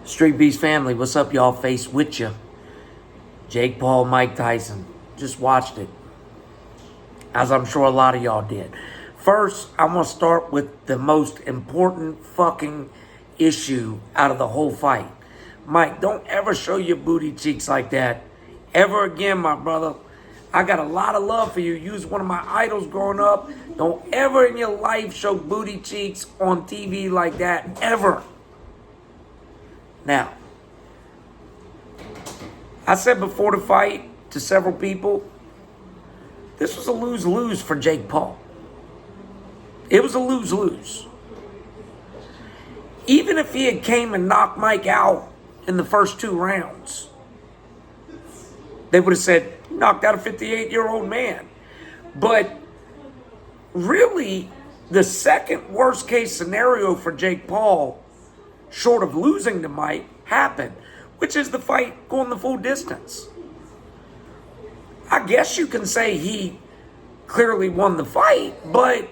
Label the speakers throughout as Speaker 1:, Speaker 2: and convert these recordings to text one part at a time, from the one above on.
Speaker 1: Streetbeefs family, what's up, y'all? Face with you. Jake Paul, Mike Tyson. Just watched it, as I'm sure a lot of y'all did. First, I'm going to start with the most important fucking issue out of the whole fight. Mike, don't ever show your booty cheeks like that ever again, my brother. I got a lot of love for you. You was one of my idols growing up. Don't ever in your life show booty cheeks on TV like that, ever. Now, I said before the fight to several people, this was a lose-lose for Jake Paul. It was a lose-lose. Even if he had came and knocked Mike out in the first 2 rounds, they would have said, knocked out a 58-year-old man. But really, the second worst case scenario for Jake Paul, short of losing to Mike, happened, which is the fight going the full distance. I guess you can say he clearly won the fight, but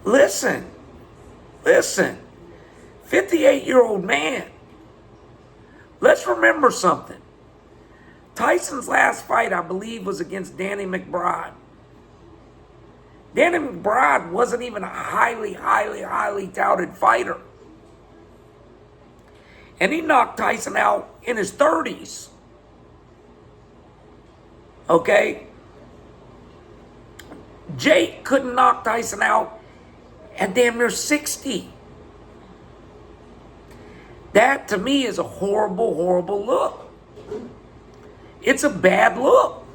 Speaker 1: listen, 58-year-old man. Let's remember something. Tyson's last fight, I believe, was against Danny McBride. Danny McBride wasn't even a highly touted fighter. And he knocked Tyson out in his 30s. Okay? Jake couldn't knock Tyson out at damn near 60. That, to me, is a horrible look. It's a bad look.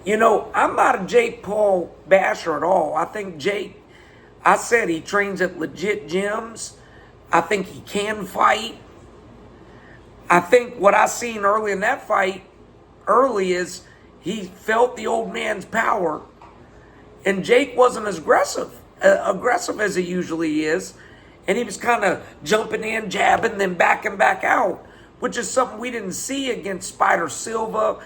Speaker 1: You know, I'm not a Jake Paul basher at all. I think I said he trains at legit gyms. I think he can fight. I think what I seen early in that fight, is he felt the old man's power. And Jake wasn't as aggressive as he usually is. And he was kind of jumping in, jabbing, then backing back out, which is something we didn't see against Spider Silva,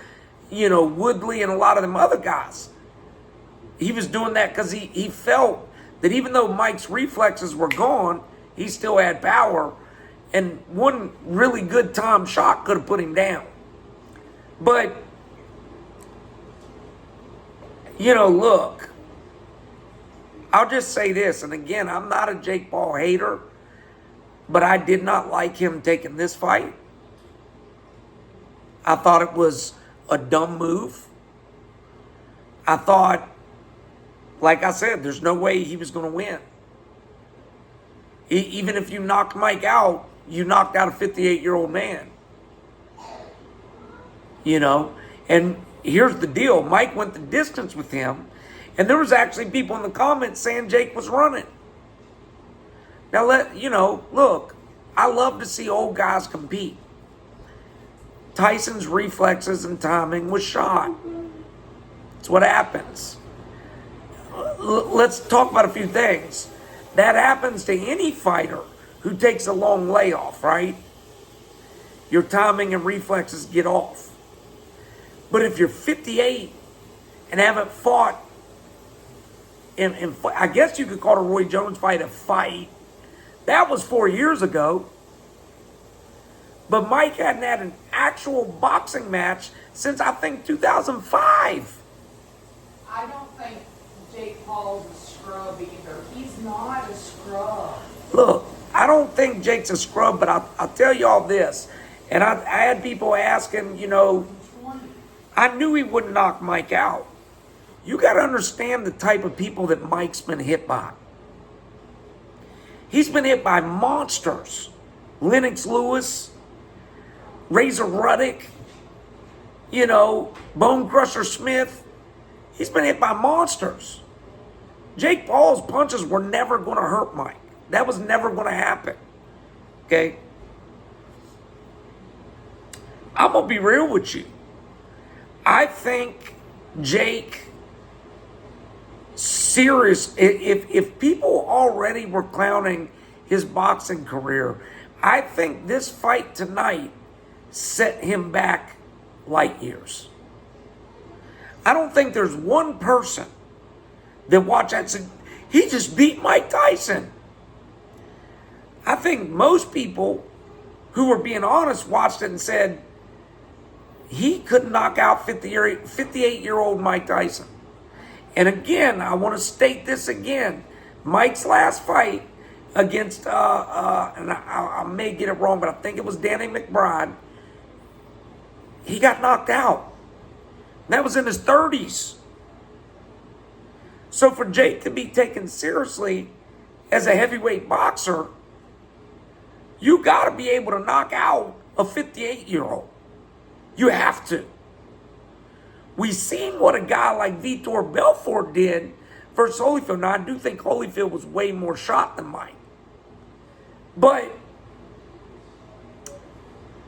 Speaker 1: Woodley, and a lot of them other guys. He was doing that because he felt that even though Mike's reflexes were gone, he still had power. And one really good time shot could have put him down. But, look, I'll just say this. And again, I'm not a Jake Paul hater, but I did not like him taking this fight. I thought it was a dumb move. I thought, like I said, there's no way he was going to win. Even if you knocked Mike out, you knocked out a 58-year-old man. And here's the deal. Mike went the distance with him, and there was actually people in the comments saying Jake was running. Now, look, I love to see old guys compete. Tyson's reflexes and timing was shot. It's what happens. Let's talk about a few things. That happens to any fighter who takes a long layoff, right? Your timing and reflexes get off. But if you're 58 and haven't fought, and I guess you could call the Roy Jones fight a fight. That was 4 years ago. But Mike hadn't had an actual boxing match since, I think, 2005.
Speaker 2: I don't think Jake Paul's a scrub either. He's not a scrub.
Speaker 1: Look, I don't think Jake's a scrub, but I'll tell y'all this. And I had people asking, I knew he wouldn't knock Mike out. You got to understand the type of people that Mike's been hit by. He's been hit by monsters. Lennox Lewis, Razor Ruddock, Bone Crusher Smith. He's been hit by monsters. Jake Paul's punches were never going to hurt Mike. That was never going to happen. Okay? I'm going to be real with you. I think Jake, if people already were clowning his boxing career, I think this fight tonight set him back light years. I don't think there's one person that watched that and said, he just beat Mike Tyson. think most people who were being honest watched it and said, he could knock out 58-year-old Mike Tyson. And again, I want to state this again. Mike's last fight against, and I may get it wrong, but I think it was Danny McBride. He got knocked out. That was in his 30s. So for Jake to be taken seriously as a heavyweight boxer, you got to be able to knock out a 58-year-old. You have to. We've seen what a guy like Vitor Belfort did versus Holyfield. Now, I do think Holyfield was way more shot than Mike. But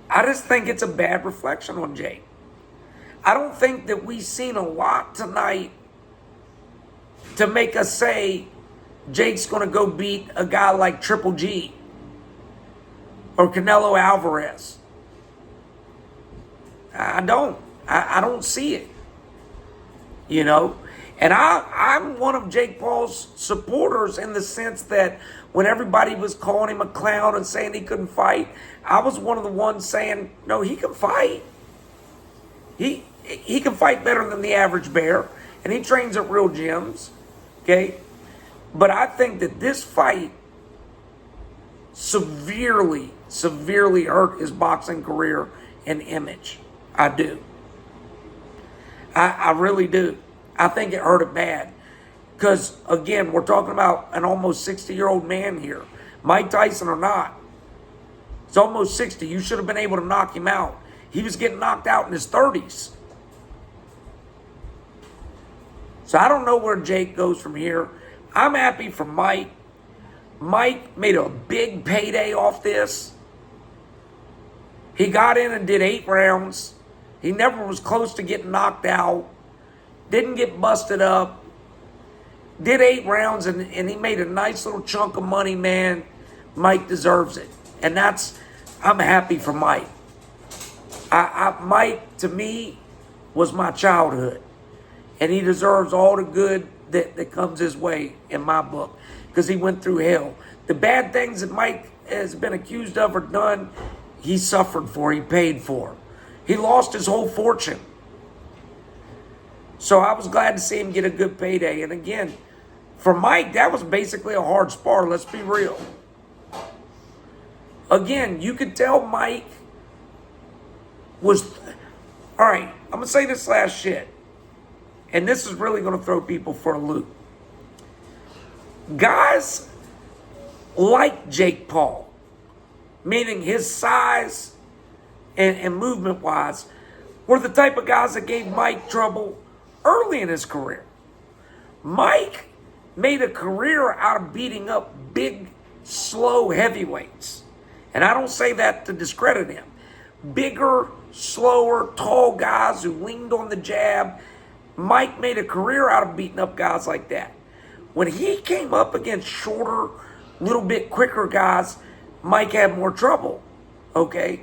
Speaker 1: I just think it's a bad reflection on Jake. I don't think that we've seen a lot tonight to make us say Jake's going to go beat a guy like Triple G or Canelo Alvarez. I don't see it. You know? And I'm one of Jake Paul's supporters in the sense that when everybody was calling him a clown and saying he couldn't fight, I was one of the ones saying, no, he can fight. He can fight better than the average bear, and he trains at real gyms, okay? But I think that this fight severely hurt his boxing career and image. I do. I really do. I think it hurt it bad. Because, again, we're talking about an almost 60-year-old man here. Mike Tyson or not. He's almost 60. You should have been able to knock him out. He was getting knocked out in his 30s. So I don't know where Jake goes from here. I'm happy for Mike. Mike made a big payday off this. He got in and did 8 rounds. He never was close to getting knocked out. Didn't get busted up. Did 8 rounds, and he made a nice little chunk of money, man. Mike deserves it. And I'm happy for Mike. Mike, to me, was my childhood. And he deserves all the good that comes his way in my book. Because he went through hell. The bad things that Mike has been accused of or done, he suffered for, he paid for. He lost his whole fortune. So I was glad to see him get a good payday. And again, for Mike, that was basically a hard spar. Let's be real. Again, you could tell Mike was... All right, I'm going to say this last shit. And this is really going to throw people for a loop. Guys like Jake Paul, meaning his size and movement-wise, were the type of guys that gave Mike trouble early in his career. Mike made a career out of beating up big, slow heavyweights. And I don't say that to discredit him. Bigger, slower, tall guys who leaned on the jab. Mike made a career out of beating up guys like that. When he came up against shorter, little bit quicker guys, Mike had more trouble. Okay?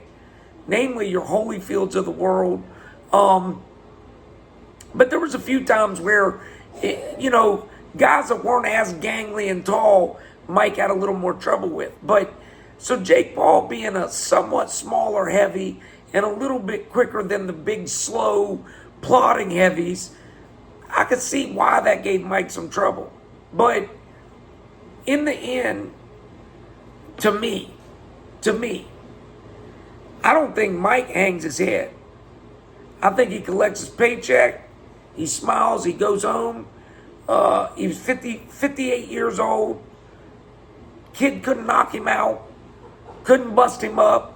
Speaker 1: Namely, your Holyfields of the world. But there was a few times where, guys that weren't as gangly and tall, Mike had a little more trouble with. But so Jake Paul being a somewhat smaller heavy and a little bit quicker than the big, slow, plodding heavies, I could see why that gave Mike some trouble. But in the end, to me, I don't think Mike hangs his head. I think he collects his paycheck, he smiles, he goes home. He was 58 years old. Kid couldn't knock him out, couldn't bust him up.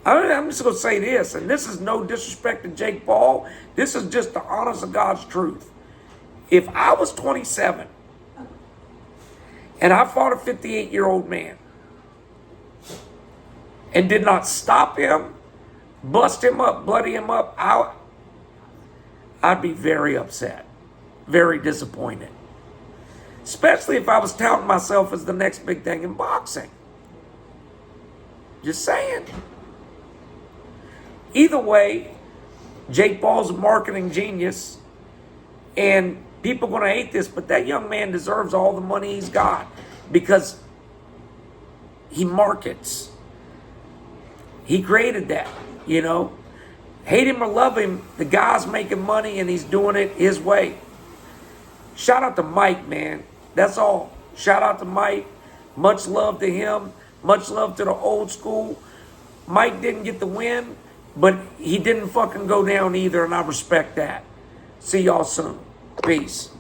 Speaker 1: I'm just going to say this, and this is no disrespect to Jake Paul. This is just the honest to God's truth. If I was 27 and I fought a 58-year-old man and did not stop him, bust him up, bloody him up, I'd be very upset, very disappointed. Especially if I was touting myself as the next big thing in boxing. Just saying. Either way, Jake Paul's a marketing genius, and people are going to hate this, but that young man deserves all the money he's got, because he markets. He created that, you know. Hate him or love him, the guy's making money and he's doing it his way. Shout out to Mike, man. That's all. Shout out to Mike. Much love to him. Much love to the old school. Mike didn't get the win, but he didn't fucking go down either, and I respect that. See y'all soon. Peace.